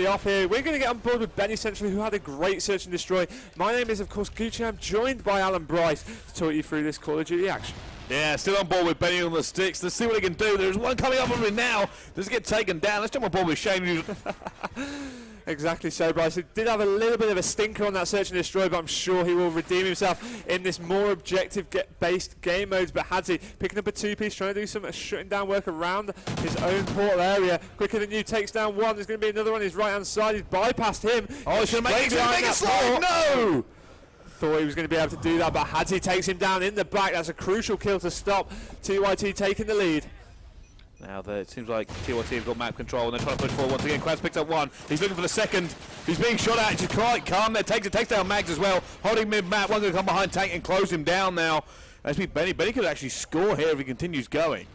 quickly off here. We're going to get on board with Benny Central, who had a great search and destroy. My name is, of course, Gucci. I'm joined by Alan Bryce to talk you through this Call of Duty action. Yeah, still on board with Benny on the sticks. Let's see what he can do. There's one coming up on him now. Does he get taken down? Let's jump on board with Shane. Exactly so, Bryce. He did have a little bit of a stinker on that search and destroy, but I'm sure he will redeem himself in this more objective-based game modes. But Hadzi picking up a two-piece, trying to do some shutting down work around his own portal area. QwiKer than you takes down one. There's going to be another one on his right-hand side. He's bypassed him. Oh, he's going to make a slide. No! Thought he was going to be able to do that, but Hadzi takes him down in the back. That's a crucial kill to stop TYT taking the lead. Now it seems like TYT have got map control and they're trying to push forward once again. Crads picks up one. He's looking for the second. He's being shot at. He's quite calm there. Takes down Mags as well. Holding mid-map. One's going to come behind Tank and close him down now. That's me, Benny. Benny could actually score here if he continues going.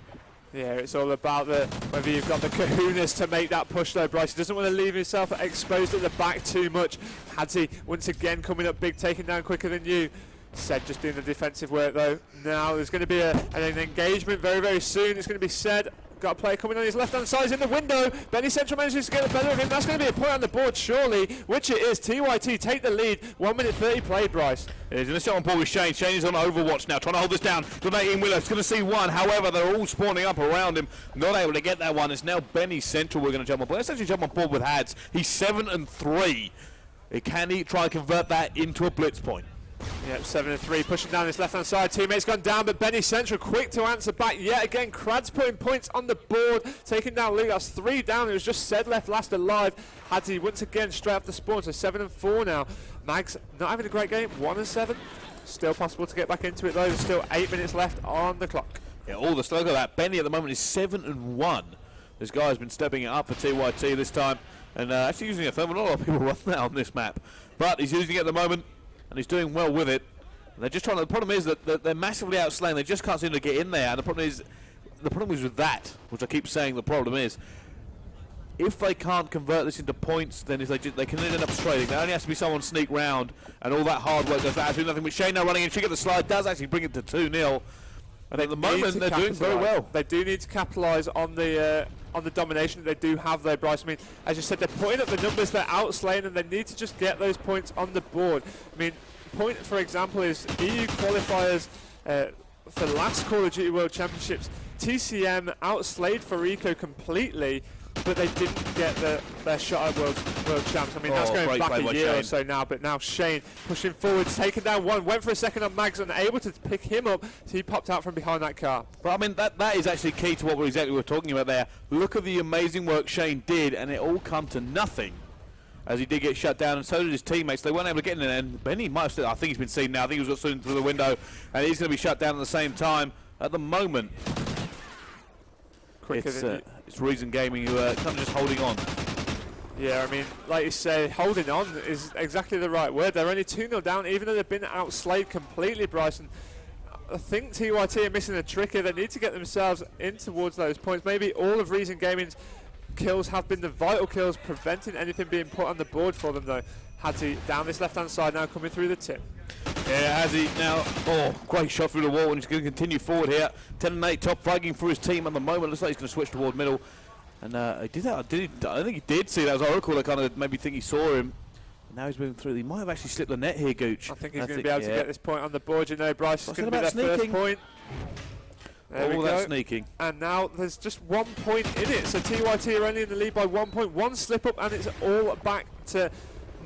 Yeah, it's all about whether you've got the kahunas to make that push though, Bryce. He doesn't want to leave himself exposed at the back too much. Hadzi once again coming up big, taking down QwiKer than you. Said just doing the defensive work though. Now there's going to be an engagement very, very soon. It's going to be Said. Got a player coming on his left-hand side, he's in the window. Benny Central manages to get the better of him. That's going to be a point on the board, surely, which it is. TYT take the lead. 1 minute 30 played, Bryce. He's going to start on board with Shane. Shane is on Overwatch now, trying to hold this down. Donating Wheeler. It's going to see one. However, they're all spawning up around him. Not able to get that one. It's now Benny Central we're going to jump on board. Let's actually jump on board with Hads. He's 7-3. Can he try and convert that into a blitz point? Yep, 7-3, pushing down his left-hand side. Teammate's gone down, but Benny Central quick to answer back yet again. Crads putting points on the board, taking down Luke. That's 3 down. It was just Said left last alive. Hadzi once again straight off the spawn, so 7-4 now. Mags not having a great game, 1-7. Still possible to get back into it though. There's still 8 minutes left on the clock. Yeah, all the slug of that. Benny at the moment is 7-1. This guy has been stepping it up for TYT this time, and actually using a thermal. Not a lot of people run that on this map, but he's using it at the moment. And he's doing well with it. And they're just trying to, the problem is that they're massively outslain. They just can't seem to get in there. And the problem is with that, which I keep saying the problem is, if they can't convert this into points, then if they can end up straighting. There only has to be someone sneak round, and all that hard work does absolutely nothing. With Shane now running in, she gets the slide, does actually bring it to 2-0. And at the moment, they're doing very well. They do need to capitalise on the domination that they do have there, Bryce. I mean, as you said, they're putting up the numbers, they're outslaying, and they need to just get those points on the board. I mean, point, for example, is EU qualifiers for last Call of Duty World Championships. TCM outslayed Farico completely, but they didn't get their shot at world champs. I mean, that's going back a year or so now, but now Shane pushing forward, taking down one, went for a second on Mags, unable to pick him up, so he popped out from behind that car. But I mean, that is actually key to what we're talking about there. Look at the amazing work Shane did, and it all come to nothing, as he did get shut down, and so did his teammates. They weren't able to get in there, and Benny might have still, I think he's been seen now, I think he was soon through the window, and he's going to be shut down at the same time. At the moment, it's Reason Gaming who are kind of just holding on. Yeah, I mean, like you say, holding on is exactly the right word. They're only 2-0 down, even though they've been outslayed completely, Bryson. I think TYT are missing a trick here. They need to get themselves in towards those points. Maybe all of Reason Gaming's kills have been the vital kills, preventing anything being put on the board for them, though. Hadzi down this left-hand side now, coming through the tip. Yeah, Hadzi now, great shot through the wall, and he's going to continue forward here. 10-8, top fragging for his team at the moment. Looks like he's going to switch toward middle. And he did that. I think he did see that. As I recall, I kind of maybe think he saw him. And now he's moving through. He might have actually slipped the net here, Gooch. I think he's going to be able to get this point on the board. You know, Bryce, it's going to be their first point. There we go. That sneaking. And now there's just 1 point in it. So TYT are only in the lead by 1 point. One slip up, and it's all back to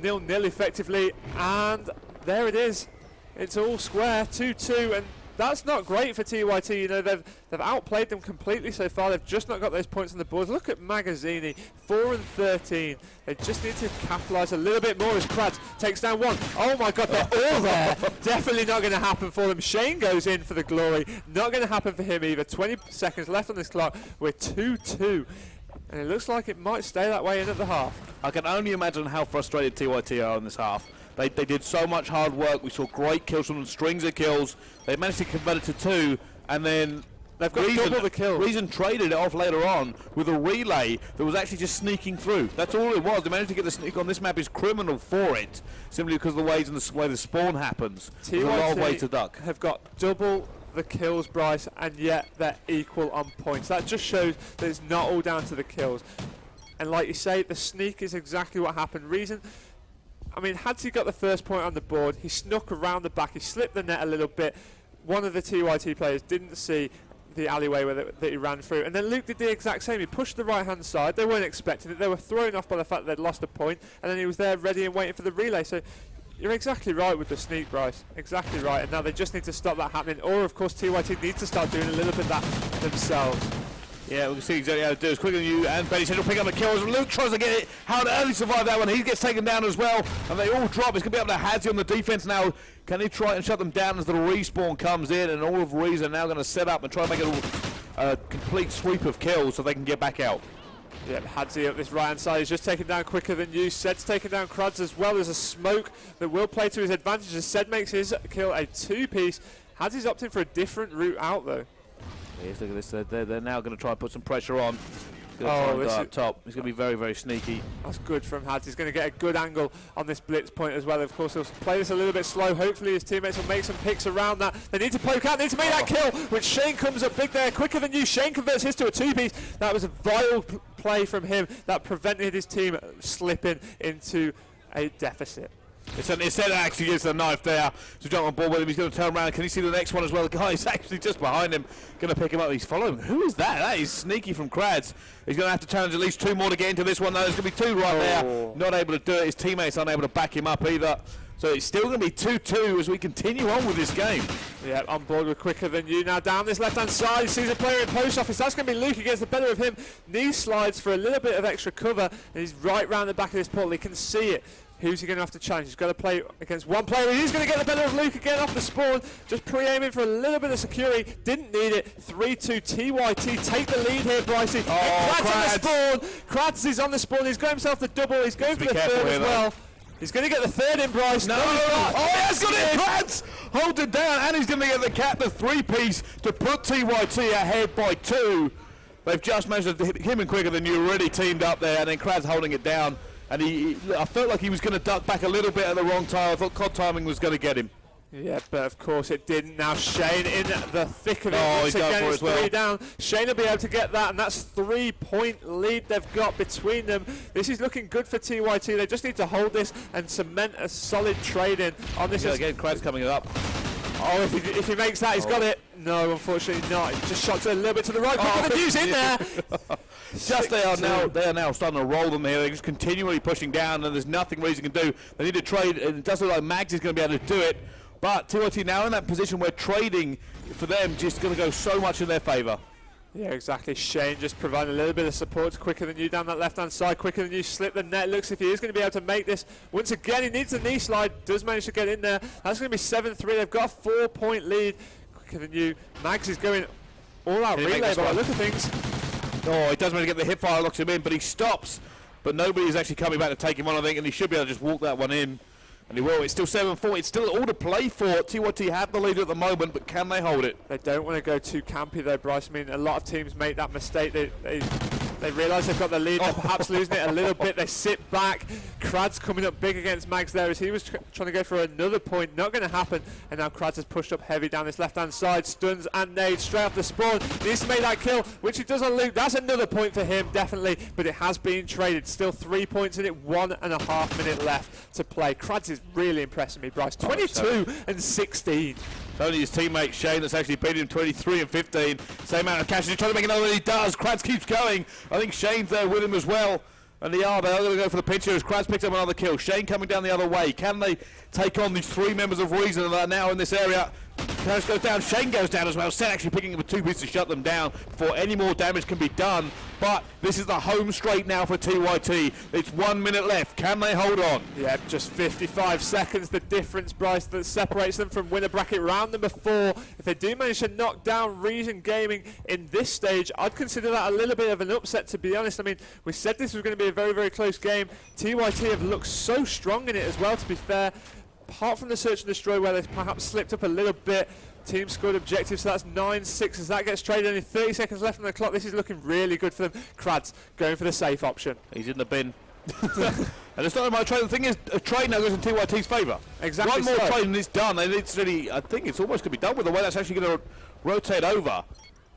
0-0 effectively. And there it is. It's all square, 2-2, and that's not great for TYT. You know, they've outplayed them completely so far. They've just not got those points on the board. Look at Magazzini, 4-13. They just need to capitalise a little bit more as Crads takes down one. Oh my God, they're all there. Definitely not going to happen for them. Shane goes in for the glory. Not going to happen for him either. 20 seconds left on this clock. We're 2-2. And it looks like it might stay that way in at the half. I can only imagine how frustrated TYT are in this half. They did so much hard work. We saw great kills from them, strings of kills. They managed to convert it to 2, and then they've got double the kill. Reason traded it off later on with a relay that was actually just sneaking through. That's all it was. They managed to get the sneak on this map is criminal for it, simply because of the ways and the way the spawn happens. There's a lot of way to duck. Have got double the kills, Bryce, and yet they're equal on points. That just shows that it's not all down to the kills. And like you say, the sneak is exactly what happened. I mean, Hadzi got the first point on the board. He snuck around the back. He slipped the net a little bit. One of the TYT players didn't see the alleyway that he ran through. And then Luke did the exact same. He pushed the right-hand side. They weren't expecting it. They were thrown off by the fact that they'd lost a point. And then he was there ready and waiting for the relay. So you're exactly right with the sneak, Bryce. Exactly right. And now they just need to stop that happening. Or, of course, TYT needs to start doing a little bit of that themselves. Yeah, we can see exactly how to do it. It's quicker than you, and Benny said he'll pick up the kills. Luke tries to get it. How to early survive that one. He gets taken down as well, and they all drop. It's going to be up to Hadzi on the defense now. Can he try and shut them down as the respawn comes in, and all of Rees are now going to set up and try and make it a complete sweep of kills so they can get back out. Yeah, Hadzi up this right-hand side. He's just taken down quicker than you. Sed's taken down Crads as well. There's a smoke that will play to his advantage as Sed makes his kill a two-piece. Hadzi's opting for a different route out, though. Yes, look at this. They're now going to try and put some pressure on. He's going to try and go up top. He's going to be very, very sneaky. That's good from Hadzi. He's going to get a good angle on this blitz point as well. Of course, he'll play this a little bit slow. Hopefully his teammates will make some picks around that. They need to poke out, need to make that kill, which Shane comes up big there, quicker than you. Shane converts his to a two-piece. That was a vile play from him that prevented his team slipping into a deficit. It's said actually gets the knife there to jump on board with him. He's going to turn around. Can you see the next one as well? The guy is actually just behind him, going to pick him up. He's following. Who is that? That is sneaky from Crads. He's going to have to challenge at least two more to get into this one. Though there's going to be two right there. Not able to do it. His teammates aren't able to back him up either. So it's still going to be 2-2 as we continue on with this game. Yeah, on board with quicker than you. Now down this left-hand side, he sees a player in post office. That's going to be Luke. He gets the better of him. Knee slides for a little bit of extra cover, and he's right round the back of this portal. He can see it. Who's he going to have to challenge? He's got to play against one player. He's going to get the better of Luke again off the spawn. Just pre-aiming for a little bit of security. Didn't need it. 3-2 TYT. Take the lead here, Brycey. Crads on the spawn. Crads is on the spawn. He's got himself the double. He's going for the third as well. He's going to get the third in, Bryce. No. Oh, he has got it. Crads hold it down, and he's going to get the cap, the three-piece to put TYT ahead by 2. They've just managed to hit him and quicker than you already teamed up there, and then Crads holding it down. And I felt like he was going to duck back a little bit at the wrong time. I thought COD timing was going to get him. Yeah, but of course it didn't. Now Shane in the thick of it. He's going for it as well. 3 down. Shane will be able to get that, and that's 3-point lead they've got between them. This is looking good for TYT. They just need to hold this and cement a solid trade in on this. Yeah, again, Crads coming up. Oh, if he makes that, he's got it. No, unfortunately not. He just shot it a little bit to the right. But the news in there. They are now starting to roll them here. They're just continually pushing down, and there's nothing Rees can do. They need to trade, and it does look like Mags is going to be able to do it. But TYT now in that position where trading for them just going to go so much in their favour. Yeah, exactly. Shane just providing a little bit of support. Quicker than you down that left-hand side. Quicker than you slip the net. Looks if he is going to be able to make this. Once again, he needs a knee slide. Does manage to get in there. That's going to be 7-3. They've got a 4-point lead. Quicker than you. Mags is going all out relay by the look of things. Oh, he does manage to get the hip fire, locks him in, but he stops. But nobody is actually coming back to take him on, I think, and he should be able to just walk that one in. And he will. It's still 7-4. It's still all to play for. TYT have the lead at the moment, but can they hold it? They don't want to go too campy though, Bryce. I mean, a lot of teams make that mistake. They realise they've got the lead. They're perhaps losing it a little bit. They sit back. Crads coming up big against Mags there as he was trying to go for another point. Not going to happen. And now Crads has pushed up heavy down this left-hand side. Stuns and nades straight off the spawn. Needs to make that kill, which he does on Luke. That's another point for him, definitely. But it has been traded. Still 3 points in it. 1.5 minutes left to play. Crads is really impressing me, Bryce. 22 and 16. It's only his teammate Shane that's actually beat him 23 and 15. Same amount of cash. He's trying to make another, and he does. Crads keeps going. I think Shane's there with him as well. And they are going to go for the pinch here as Crads picks up another kill. Shane coming down the other way. Can they take on these 3 members of Reason that are now in this area? Crads goes down. Shane goes down as well. Sen actually picking up a 2-piece to shut them down before any more damage can be done. But this is the home straight now for TYT. It's 1 minute left. Can they hold on? Yeah, just 55 seconds. The difference, Bryce, that separates them from winner bracket round number 4. If they do manage to knock down Reason Gaming in this stage, I'd consider that a little bit of an upset, to be honest. I mean, we said this was going to be a very, very close game. TYT have looked so strong in it as well, to be fair. Apart from the search and destroy where they perhaps slipped up a little bit, team scored objectives, so that's 9-6 as that gets traded. Only 30 seconds left on the clock. This is looking really good for them. Crads going for the safe option. He's in the bin. And it's not about trade. The thing is, a trade now goes in TYT's favour. Exactly. One more trade and it's done. And it's really, I think it's almost going to be done with the way that's actually going to rotate over.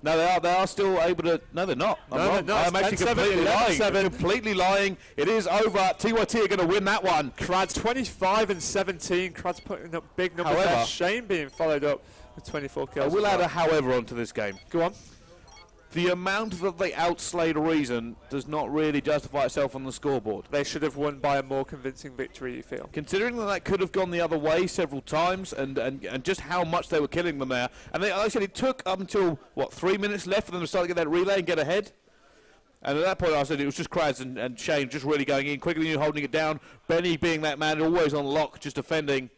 No, they are still able to. No, they're not. I'm No, wrong. they're not. I'm actually 10-7, completely lying. 11-7. Completely lying. It is over. TYT are going to win that one. Crads 25 and 17. Crads putting up big numbers However, there. Shane being followed up with 24 kills. I will as add well. a however onto this game. Go on. The amount that they outslayed Reason does not really justify itself on the scoreboard. They should have won by a more convincing victory, you feel? Considering that could have gone the other way several times, and just how much they were killing them there. And like I said, it took up until, 3 minutes left for them to start to get that relay and get ahead. And at that point, I said it was just Crads and Shane just really going in, quickly holding it down. Benny being that man always on lock, just defending.